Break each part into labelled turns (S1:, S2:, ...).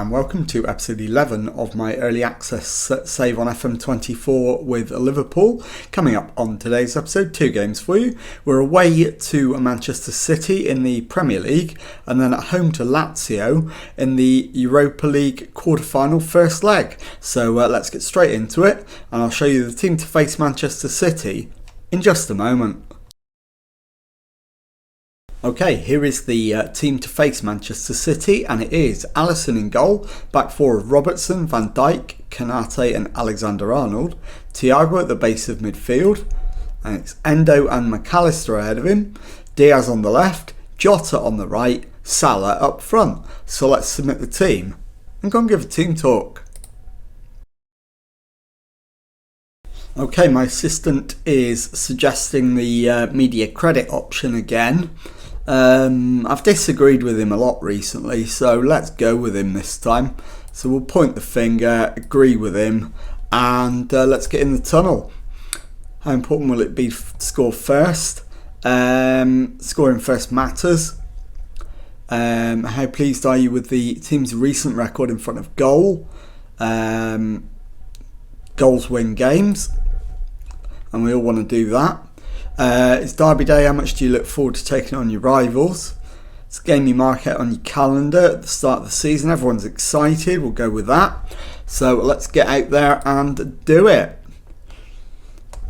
S1: and welcome to episode 11 of my early access save on FM24 with Liverpool. Coming up on today's episode, 2 games for you. We're away to Manchester City in the Premier League and then at home to Lazio in the Europa League quarter-final first leg. So let's get straight into it and I'll show you the team to face Manchester City in just a moment. Okay, here is the team to face Manchester City, and it is Alisson in goal, back four of Robertson, Van Dijk, Konate and Alexander-Arnold, Thiago at the base of midfield, and it's Endo and McAllister ahead of him, Diaz on the left, Jota on the right, Salah up front. So let's submit the team and go and give a team talk. Okay, my assistant is suggesting the media credit option again. I've disagreed with him a lot recently, so let's go with him this time. So we'll point the finger, agree with him, and let's get in the tunnel. How important will it be to score first? Scoring first matters. How pleased are you with the team's recent record in front of goal? Goals win games, and we all want to do that. It's Derby Day. How much do you look forward to taking on your rivals? It's a game you mark out on your calendar at the start of the season. Everyone's excited. We'll go with that. So let's get out there and do it.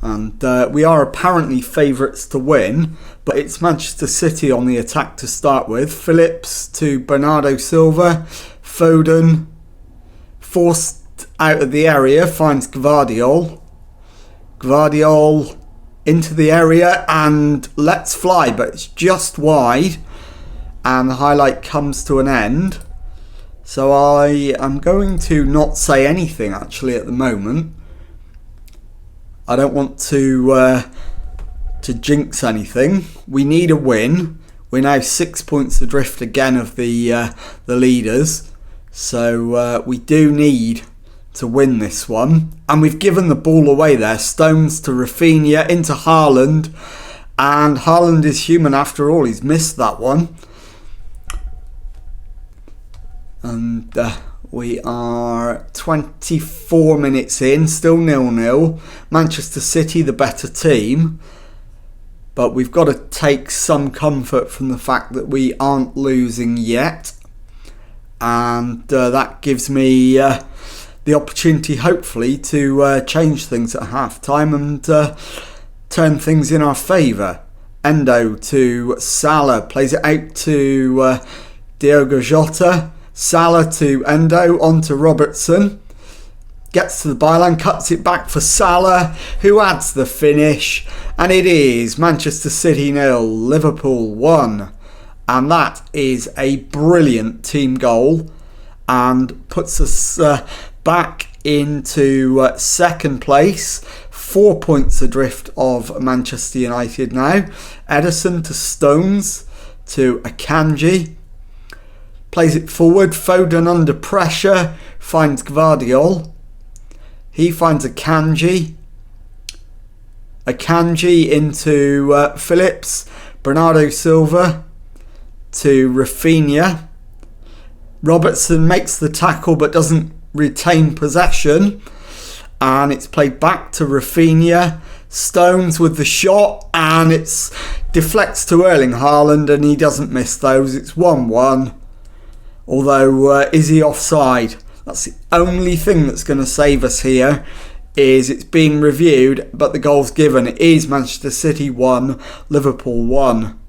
S1: And we are apparently favourites to win, but it's Manchester City on the attack to start with. Phillips to Bernardo Silva. Foden, forced out of the area, finds Gvardiol. Gvardiol into the area and lets fly, but it's just wide and the highlight comes to an end. So I am going to not say anything actually at the moment. I don't want to jinx anything. We need a win. We're now 6 points adrift again of the leaders, so we do need to win this one. And we've given the ball away there. Stones to Rafinha, into Haaland, and Haaland is human after all. He's missed that one. And we are 24 minutes in, still 0-0. Manchester City the better team, but we've got to take some comfort from the fact that we aren't losing yet, and that gives me the opportunity, hopefully, to change things at half-time and turn things in our favour. Endo to Salah, plays it out to Diogo Jota. Salah to Endo, on to Robertson. Gets to the byline, cuts it back for Salah, who adds the finish. And it is Manchester City 0, Liverpool 1. And that is a brilliant team goal and puts us back into second place, 4 points adrift of Manchester United now. Ederson to Stones to Akanji, plays it forward. Foden under pressure, finds Gvardiol. He finds Akanji. Akanji into Phillips. Bernardo Silva to Rafinha. Robertson makes the tackle but doesn't retain possession, and it's played back to Rafinha. Stones with the shot, and it's deflects to Erling Haaland, and he doesn't miss those. It's 1-1, although is he offside? That's the only thing that's going to save us here, is it's being reviewed, but the goal's given. It is Manchester City 1, Liverpool 1,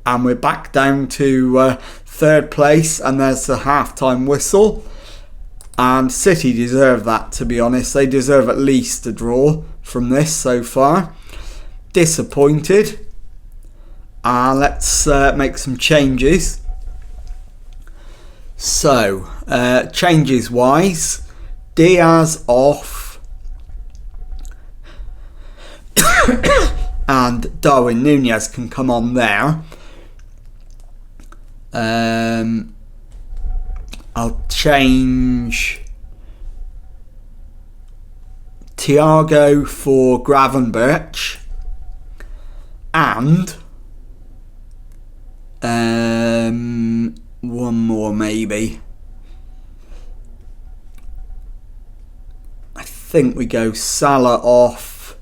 S1: and we're back down to third place, and there's the half-time whistle. And City deserve that, to be honest. They deserve at least a draw from this so far. Disappointed. Let's make some changes. So, changes wise, Diaz off. And Darwin Núñez can come on there. I'll change Thiago for Gravenberch, and one more maybe. think we go Salah off,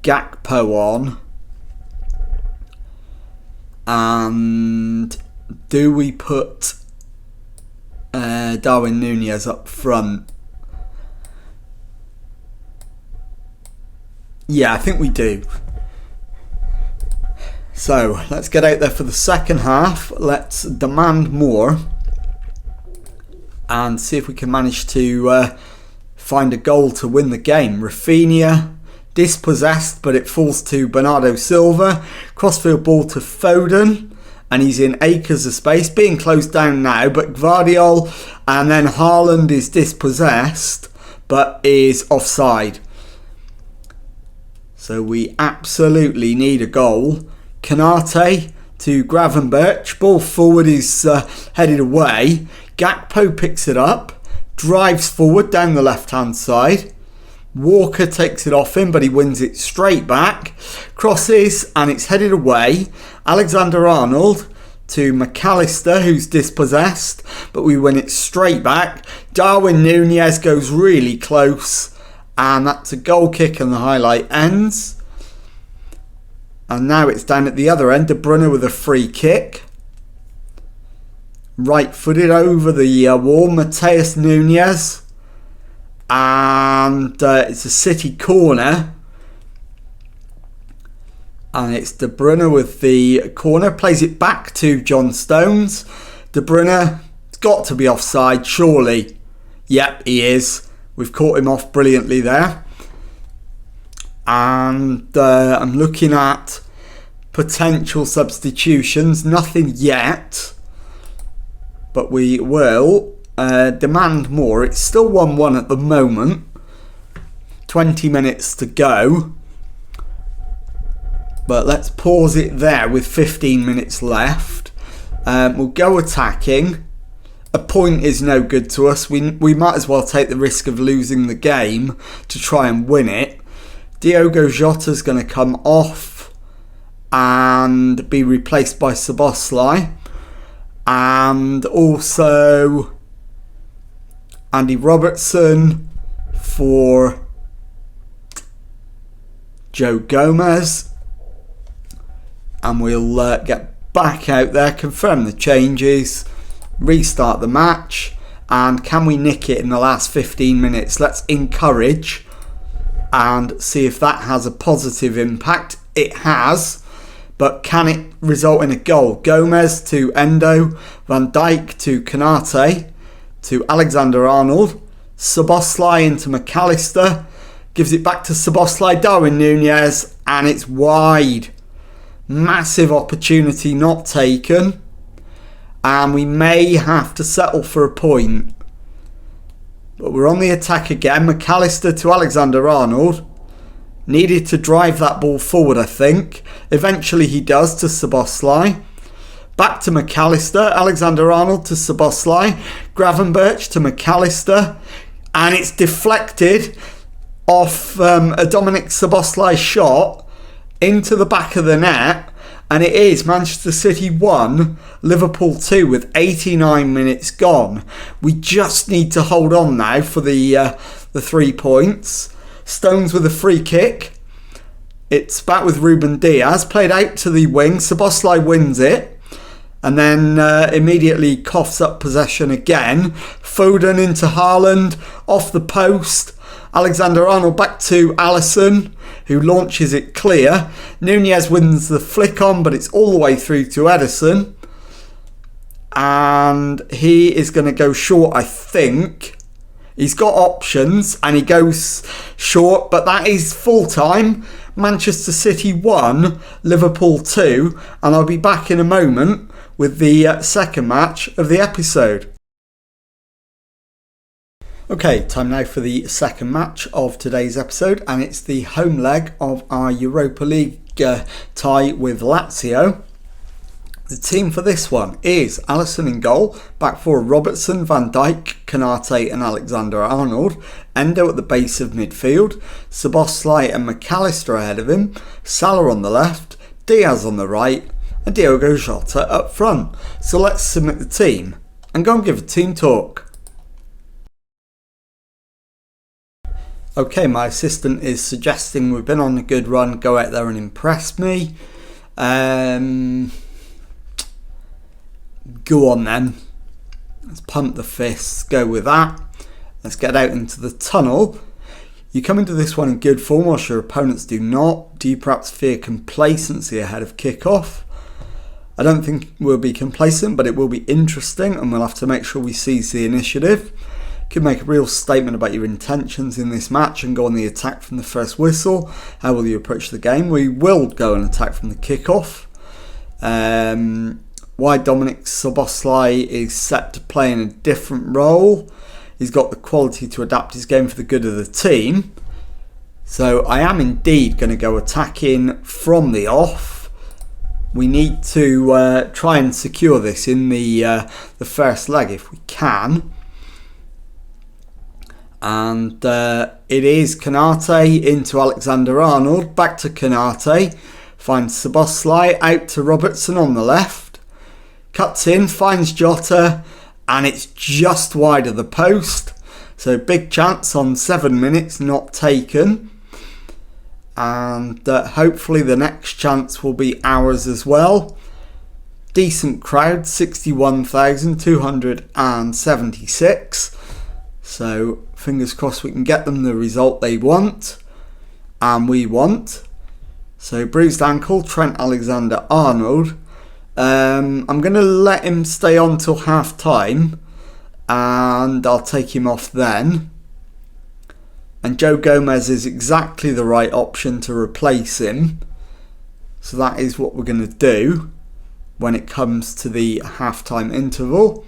S1: Gakpo on, and do we put Darwin Núñez up front? Yeah, I think we do. So let's get out there for the second half. Let's demand more and see if we can manage to find a goal to win the game. Rafinha dispossessed, but it falls to Bernardo Silva. Crossfield ball to Foden, and he's in acres of space, being closed down now. But Gvardiol, and then Haaland is dispossessed, but is offside. So we absolutely need a goal. Kanate to Gravenberch. Ball forward is headed away. Gakpo picks it up, drives forward down the left-hand side. Walker takes it off him, but he wins it straight back. Crosses, and it's headed away. Alexander-Arnold to McAllister, who's dispossessed, but we win it straight back. Darwin Núñez goes really close, and that's a goal kick, and the highlight ends. And now it's down at the other end. De Bruyne with a free kick. Right-footed over the wall. Mateus Núñez. And it's a City corner. And it's De Bruyne with the corner. Plays it back to John Stones. De Bruyne, it's got to be offside, surely. Yep, he is. We've caught him off brilliantly there. And I'm looking at potential substitutions. Nothing yet. But we will demand more. It's still 1-1 at the moment. 20 minutes to go. But let's pause it there with 15 minutes left. We'll go attacking. A point is no good to us. We might as well take the risk of losing the game to try and win it. Diogo Jota's going to come off and be replaced by Szoboszlai. And also Andy Robertson for Joe Gomez. And we'll get back out there, confirm the changes, restart the match. And can we nick it in the last 15 minutes? Let's encourage and see if that has a positive impact. It has. But can it result in a goal? Gomez to Endo, Van Dijk to Kanate, to Alexander-Arnold, Szoboszlai into McAllister, gives it back to Szoboszlai, Darwin Núñez, and it's wide. Massive opportunity not taken, and we may have to settle for a point. But we're on the attack again. McAllister to Alexander-Arnold. Needed to drive that ball forward, I think. Eventually he does to Szoboszlai. Back to McAllister. Alexander-Arnold to Szoboszlai. Gravenberch to McAllister. And it's deflected off a Dominic Szoboszlai shot into the back of the net. And it is Manchester City 1, Liverpool 2 with 89 minutes gone. We just need to hold on now for the 3 points. Stones with a free kick. It's back with Ruben Diaz. Played out to the wing. Szoboszlai wins it. And then immediately coughs up possession again. Foden into Haaland. Off the post. Alexander-Arnold back to Alisson, who launches it clear. Núñez wins the flick on, but it's all the way through to Ederson. And he is going to go short, I think. He's got options and he goes short, but that is full time. Manchester City 1, Liverpool 2, and I'll be back in a moment with the second match of the episode. Okay, time now for the second match of today's episode, and it's the home leg of our Europa League tie with Lazio. The team for this one is Alisson in goal, back four Robertson, Van Dijk, Kanate and Alexander-Arnold, Endo at the base of midfield, Szoboszlai and McAllister ahead of him, Salah on the left, Diaz on the right and Diogo Jota up front. So let's submit the team and go and give a team talk. Okay, my assistant is suggesting we've been on a good run, go out there and impress me. Go on then. Let's pump the fists, go with that. Let's get out into the tunnel. You come into this one in good form whilst your opponents do not. Do you perhaps fear complacency ahead of kickoff? I don't think we'll be complacent, but it will be interesting and we'll have to make sure we seize the initiative. Could make a real statement about your intentions in this match and go on the attack from the first whistle. How will you approach the game? We will go and attack from the kickoff. Why Dominic Szoboszlai is set to play in a different role. He's got the quality to adapt his game for the good of the team. So I am indeed going to go attacking from the off. We need to try and secure this in the first leg if we can. And it is Konate into Alexander-Arnold, back to Konate, finds Szoboszlai, out to Robertson on the left, cuts in, finds Jota, and it's just wide of the post, so big chance on 7 minutes not taken, and hopefully the next chance will be ours as well. Decent crowd, 61,276. So fingers crossed we can get them the result they want and we want. So bruised ankle, Trent Alexander-Arnold. I'm going to let him stay on till half time and I'll take him off then. And Joe Gomez is exactly the right option to replace him. So that is what we're going to do when it comes to the half-time interval.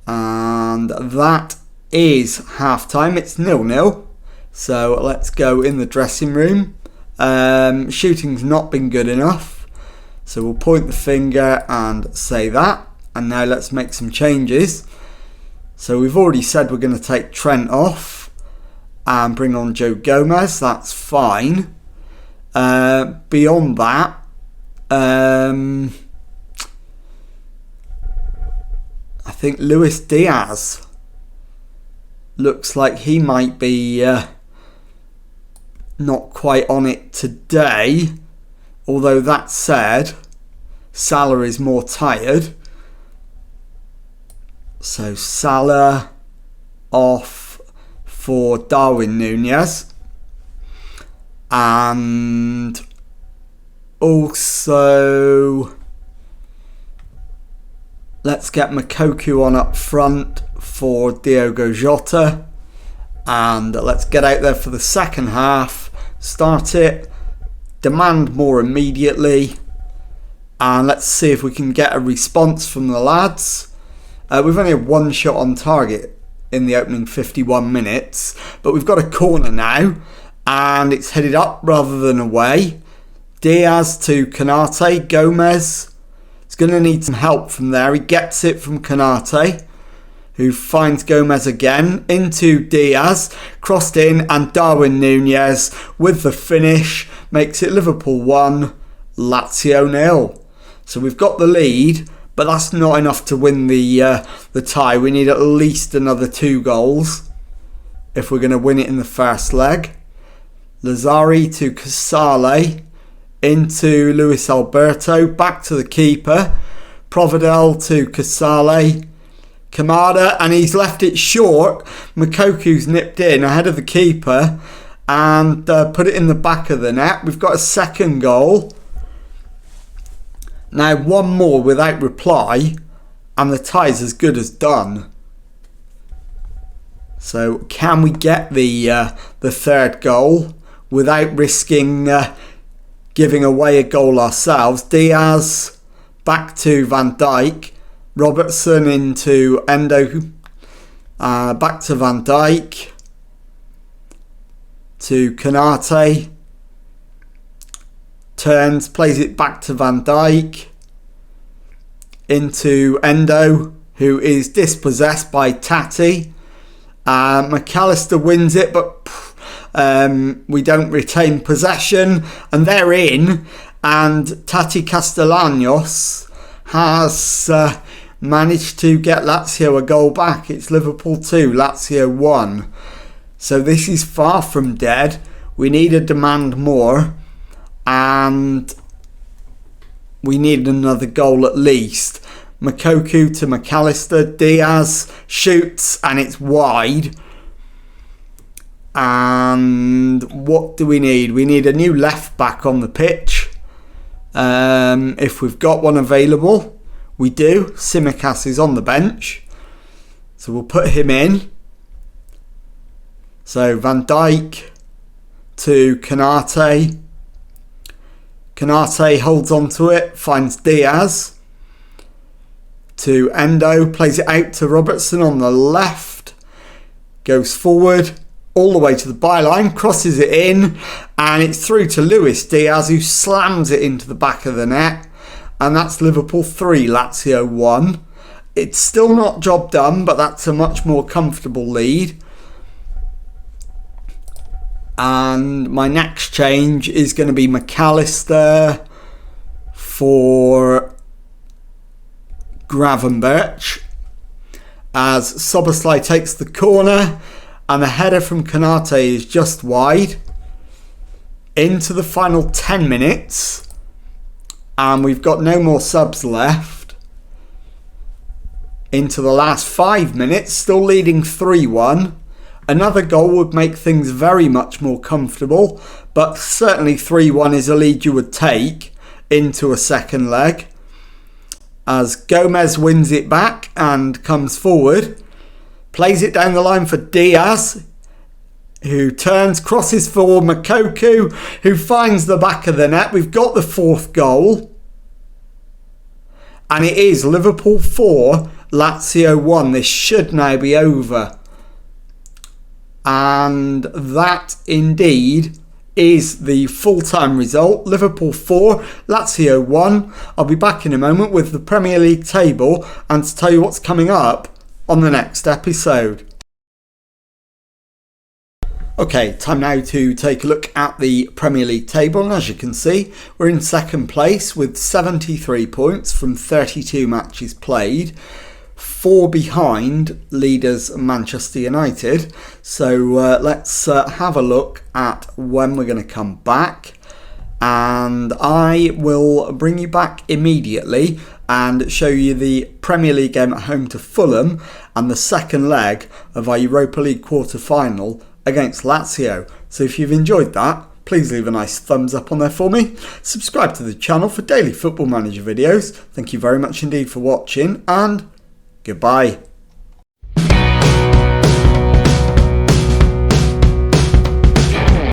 S1: And that is half-time. It's 0-0. So let's go in the dressing room. Shooting's not been good enough. So we'll point the finger and say that. And now let's make some changes. So we've already said we're going to take Trent off and bring on Joe Gomez. That's fine. Beyond that, I think Luis Diaz looks like he might be not quite on it today. Although that said, Salah is more tired. So Salah off for Darwin Núñez. And also let's get Moukoko on up front for Diogo Jota. And let's get out there for the second half. Start it. Demand more immediately. And let's see if we can get a response from the lads. We've only had one shot on target in the opening 51 minutes. But we've got a corner now. And it's headed up rather than away. Diaz to Konate. Gomez. He's going to need some help from there. He gets it from Konate, who finds Gomez again. Into Diaz. Crossed in. And Darwin Núñez with the finish makes it Liverpool 1, Lazio 0. So we've got the lead, but that's not enough to win the tie. We need at least another 2 goals if we're going to win it in the first leg. Lazzari to Casale. Into Luis Alberto. Back to the keeper. Providel to Casale. Kamada, and he's left it short. Moukoko's nipped in ahead of the keeper and put it in the back of the net. We've got a second goal. Now one more without reply and the tie's as good as done. So can we get the third goal without risking giving away a goal ourselves? Diaz back to Van Dijk. Robertson into Endo. Back to Van Dijk. To Konate. Turns, plays it back to Van Dijk. Into Endo, who is dispossessed by Tati. McAllister wins it, but we don't retain possession. And they're in. And Tati Castellanos has managed to get Lazio a goal back. It's Liverpool 2, Lazio 1. So this is far from dead. We need to demand more, and we need another goal at least. Moukoko to McAllister. Diaz shoots and it's wide. And what do we need? We need a new left back on the pitch. If we've got one available, we do. Tsimikas is on the bench, so we'll put him in. So Van Dijk to Konate. Konate holds on to it, finds Diaz. To Endo, plays it out to Robertson on the left. Goes forward, all the way to the byline, crosses it in, and it's through to Luis Diaz, who slams it into the back of the net. And that's Liverpool 3, Lazio 1. It's still not job done, but that's a much more comfortable lead. And my next change is going to be McAllister for Gravenberch, as Szoboszlai takes the corner and the header from Konate is just wide. Into the final 10 minutes, and we've got no more subs left. Into the last 5 minutes, still leading 3-1. Another goal would make things very much more comfortable, but certainly 3-1 is a lead you would take into a second leg. As Gomez wins it back and comes forward, plays it down the line for Diaz, who turns, crosses for Moukoko, who finds the back of the net. We've got the 4th goal, and it is Liverpool 4, Lazio 1. This should now be over. And that indeed is the full-time result. Liverpool 4, Lazio 1. I'll be back in a moment with the Premier League table and to tell you what's coming up on the next episode. Okay, time now to take a look at the Premier League table, and as you can see, we're in second place with 73 points from 32 matches played. 4 behind leaders Manchester United. So let's have a look at when we're going to come back, and I will bring you back immediately and show you the Premier League game at home to Fulham and the second leg of our Europa League quarter-final against Lazio. So if you've enjoyed that, please leave a nice thumbs up on there for me. Subscribe to the channel for daily Football Manager videos. Thank you very much indeed for watching, and goodbye.